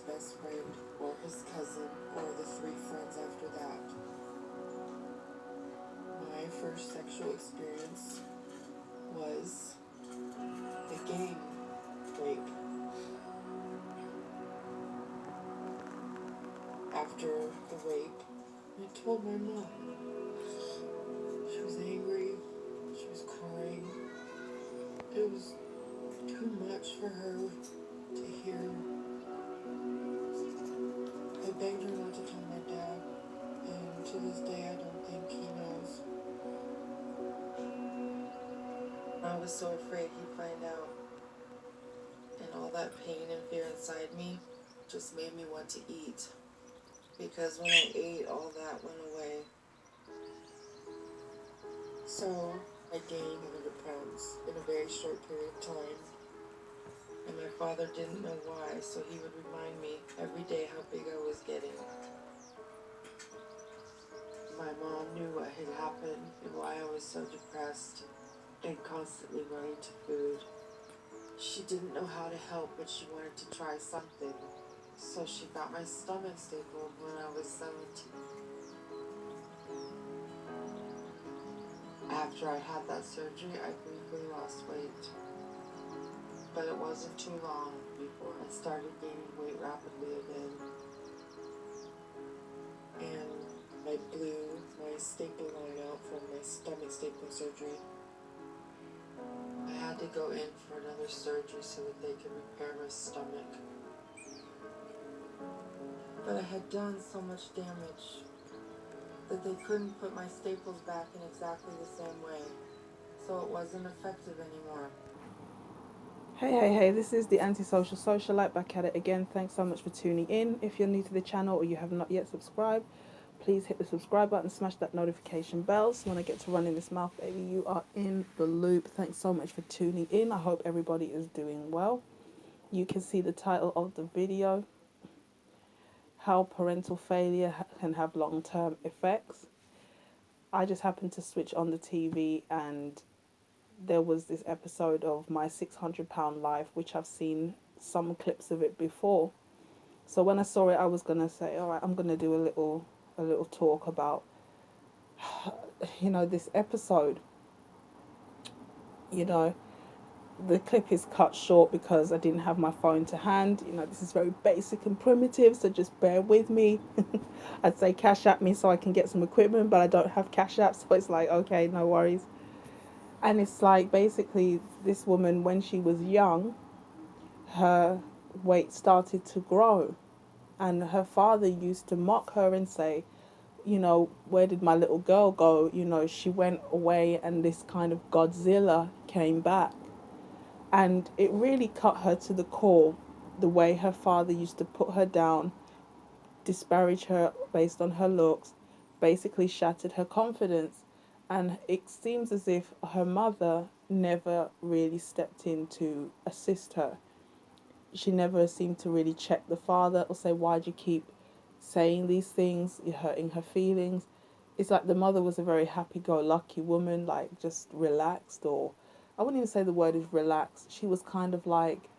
best friend or his cousin or the three friends after that. My first sexual experience was a gang rape. After the rape, I told my mom. She was angry, she was crying. It was too much for her to hear. I begged her not to tell my dad, and to this day I don't think he knows. I was so afraid he'd find out, and all that pain and fear inside me just made me want to eat, because when I ate, all that went away. So I gained 100 pounds in a very short period of time, and my father didn't know why, so he would remind me every day how big I was getting. My mom knew what had happened and why I was so depressed and constantly running to food. She didn't know how to help, but she wanted to try something. So she got my stomach stapled when I was 17. After I had that surgery, I briefly lost weight. But it wasn't too long before I started gaining weight rapidly again. And I blew my staple line out from my stomach stapling surgery. I had to go in for another surgery so that they could repair my stomach. But I had done so much damage that they couldn't put my staples back in exactly the same way, so it wasn't effective anymore. Hey, this is the Antisocial Socialite back at it again. Thanks so much for tuning in. If you're new to the channel or you have not yet subscribed, please hit the subscribe button, smash that notification bell, so when I get to running this mouth, baby, you are in the loop. Thanks so much for tuning in. I hope everybody is doing well. You can see the title of the video, How Parental Failure Can Have Long-Term Effects. I just happened to switch on the TV and there was this episode of My 600 Pound Life, which I've seen some clips of it before. So when I saw it, I was gonna say, all right, I'm gonna do a little talk about, this episode. You know, the clip is cut short because I didn't have my phone to hand. This is very basic and primitive, so just bear with me. I'd say cash at me so I can get some equipment, but I don't have cash app, so it's like, okay, no worries. And it's like basically this woman, when she was young, her weight started to grow. And her father used to mock her and say, where did my little girl go? She went away and this kind of Godzilla came back. And it really cut her to the core, the way her father used to put her down, disparage her based on her looks, basically shattered her confidence. And it seems as if her mother never really stepped in to assist her. She never seemed to really check the father or say, why'd you keep saying these things? You're hurting her feelings. It's like the mother was a very happy-go-lucky woman, like just relaxed, or I wouldn't even say the word is relaxed. She was kind of like,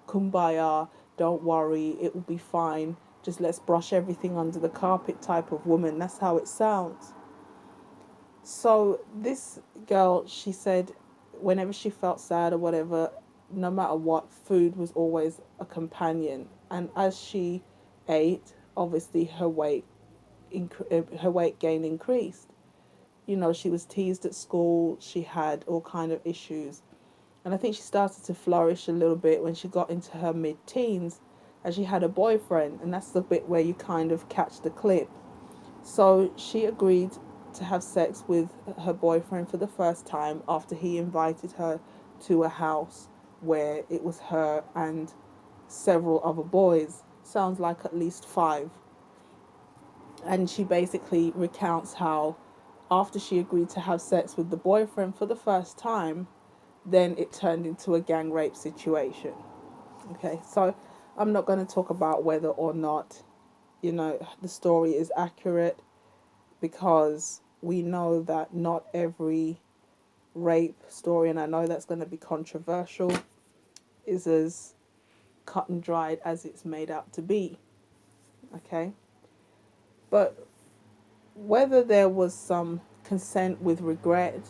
kumbaya, don't worry, it will be fine. Just let's brush everything under the carpet type of woman. That's how it sounds. So this girl, she said, whenever she felt sad or whatever, no matter what, food was always a companion. And as she ate, obviously her weight gain increased. She was teased at school. She had all kind of issues, and I think she started to flourish a little bit when she got into her mid-teens, and she had a boyfriend, and that's the bit where you kind of catch the clip. So she agreed to have sex with her boyfriend for the first time after he invited her to a house where it was her and several other boys. Sounds like at least five. And she basically recounts how after she agreed to have sex with the boyfriend for the first time, then it turned into a gang rape situation. Okay, so I'm not going to talk about whether or not, the story is accurate, because we know that not every rape story, and I know that's going to be controversial, is as cut and dried as it's made out to be. Okay? But whether there was some consent with regret,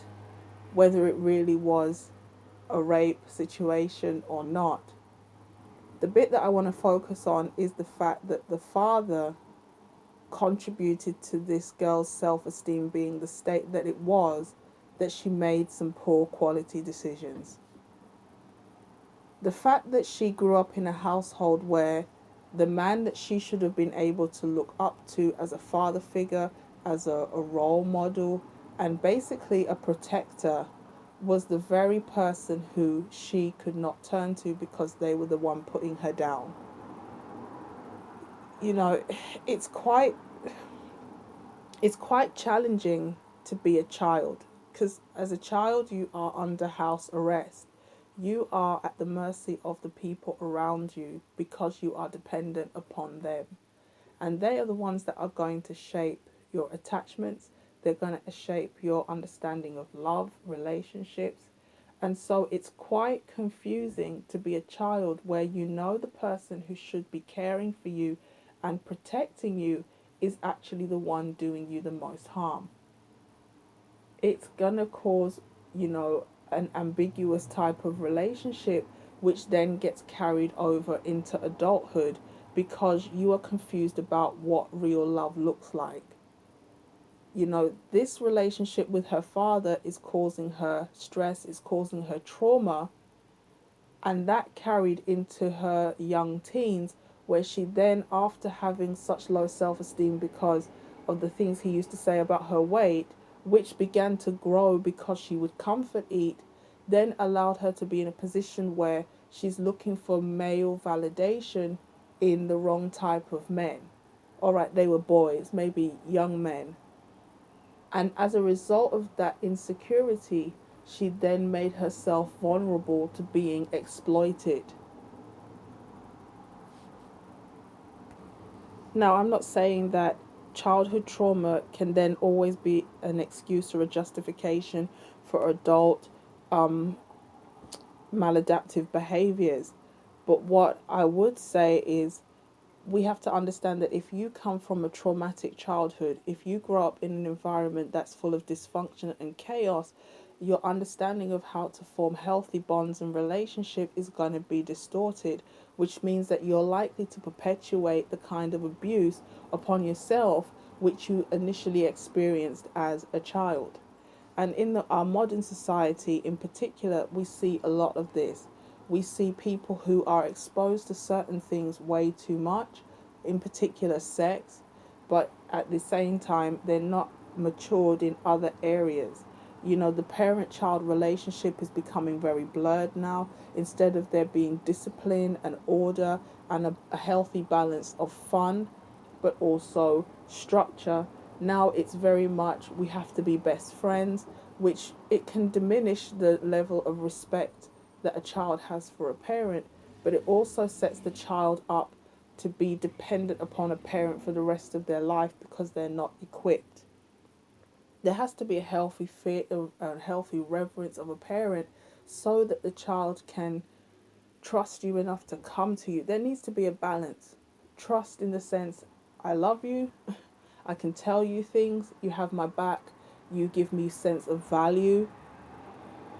whether it really was a rape situation or not, the bit that I want to focus on is the fact that the father contributed to this girl's self esteem being the state that it was, that she made some poor quality decisions. The fact that she grew up in a household where the man that she should have been able to look up to as a father figure, as a role model, and basically a protector, was the very person who she could not turn to because they were the one putting her down. You know, it's quite it's quite challenging to be a child, because as a child you are under house arrest. You are at the mercy of the people around you because you are dependent upon them. And they are the ones that are going to shape your attachments. They're going to shape your understanding of love, relationships. And so it's quite confusing to be a child where you know the person who should be caring for you and protecting you is actually the one doing you the most harm. It's going to cause, an ambiguous type of relationship, which then gets carried over into adulthood because you are confused about what real love looks like. This relationship with her father is causing her stress, is causing her trauma, and that carried into her young teens, where she then, after having such low self esteem because of the things he used to say about her weight, which began to grow because she would comfort eat, then allowed her to be in a position where she's looking for male validation in the wrong type of men. All right, they were boys, maybe young men. And as a result of that insecurity, she then made herself vulnerable to being exploited. Now, I'm not saying that childhood trauma can then always be an excuse or a justification for adult um, maladaptive behaviors. But what I would say is we have to understand that if you come from a traumatic childhood, if you grow up in an environment that's full of dysfunction and chaos, your understanding of how to form healthy bonds and relationship is going to be distorted, which means that you're likely to perpetuate the kind of abuse upon yourself which you initially experienced as a child. And in our modern society in particular, we see a lot of this. We see people who are exposed to certain things way too much, in particular sex, but at the same time, they're not matured in other areas. The parent child relationship is becoming very blurred now. Instead of there being discipline and order and a healthy balance of fun, but also structure, now it's very much we have to be best friends, which it can diminish the level of respect that a child has for a parent, but it also sets the child up to be dependent upon a parent for the rest of their life because they're not equipped. There has to be a healthy fear, a healthy reverence of a parent, so that the child can trust you enough to come to you. There needs to be a balance. Trust in the sense, I love you, I can tell you things, you have my back, you give me sense of value,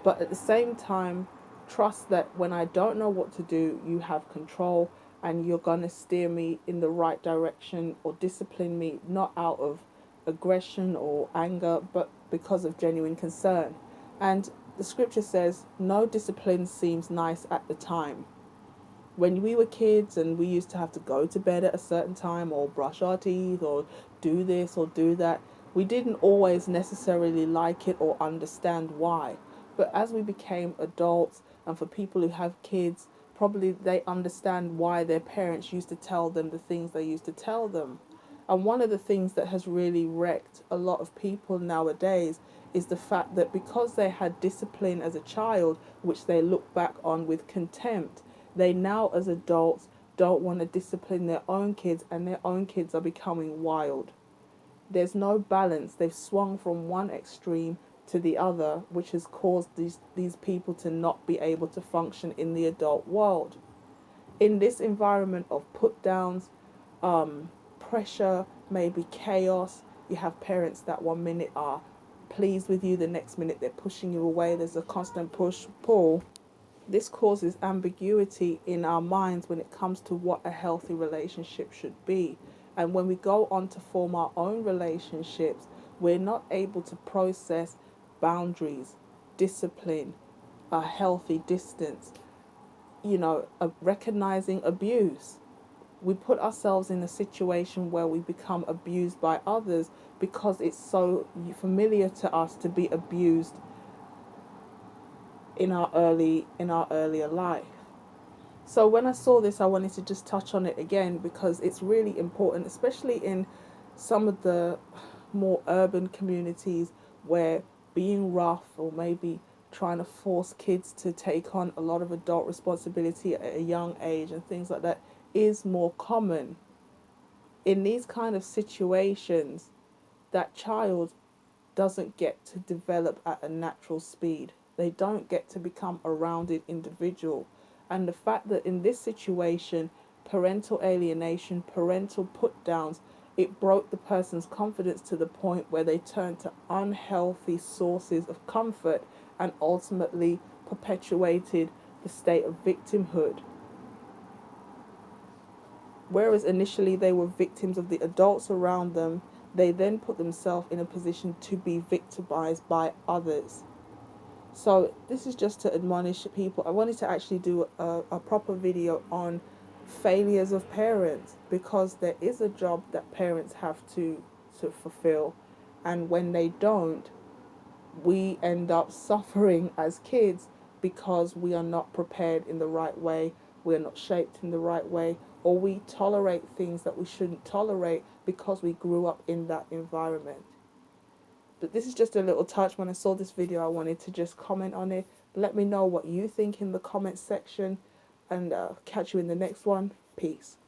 but at the same time, trust that when I don't know what to do, you have control and you're going to steer me in the right direction or discipline me, not out of aggression or anger, but because of genuine concern. And the scripture says, no discipline seems nice at the time. When we were kids and we used to have to go to bed at a certain time or brush our teeth or do this or do that, we didn't always necessarily like it or understand why. But as we became adults, and for people who have kids, probably they understand why their parents used to tell them the things they used to tell them. And one of the things that has really wrecked a lot of people nowadays is the fact that because they had discipline as a child, which they look back on with contempt, they now, as adults, don't want to discipline their own kids, and their own kids are becoming wild. There's no balance. They've swung from one extreme to the other, which has caused these people to not be able to function in the adult world. In this environment of put downs, pressure, maybe chaos, you have parents that one minute are pleased with you, the next minute they're pushing you away. There's a constant push pull. This causes ambiguity in our minds when it comes to what a healthy relationship should be. And when we go on to form our own relationships, we're not able to process boundaries, discipline, a healthy distance, recognizing abuse. We put ourselves in a situation where we become abused by others because it's so familiar to us to be abused in our earlier life. So when I saw this, I wanted to just touch on it again because it's really important, especially in some of the more urban communities where being rough or maybe trying to force kids to take on a lot of adult responsibility at a young age and things like that is more common. In these kind of situations, that child doesn't get to develop at a natural speed. They don't get to become a rounded individual. And the fact that in this situation, parental alienation, parental put downs, it broke the person's confidence to the point where they turned to unhealthy sources of comfort and ultimately perpetuated the state of victimhood. Whereas initially they were victims of the adults around them, they then put themselves in a position to be victimized by others. So this is just to admonish people. I wanted to actually do a proper video on failures of parents because there is a job that parents have to fulfill, and when they don't, we end up suffering as kids because we are not prepared in the right way, we are not shaped in the right way, or we tolerate things that we shouldn't tolerate because we grew up in that environment. But this is just a little touch. When I saw this video, I wanted to just comment on it. Let me know what you think in the comment section, and catch you in the next one. Peace.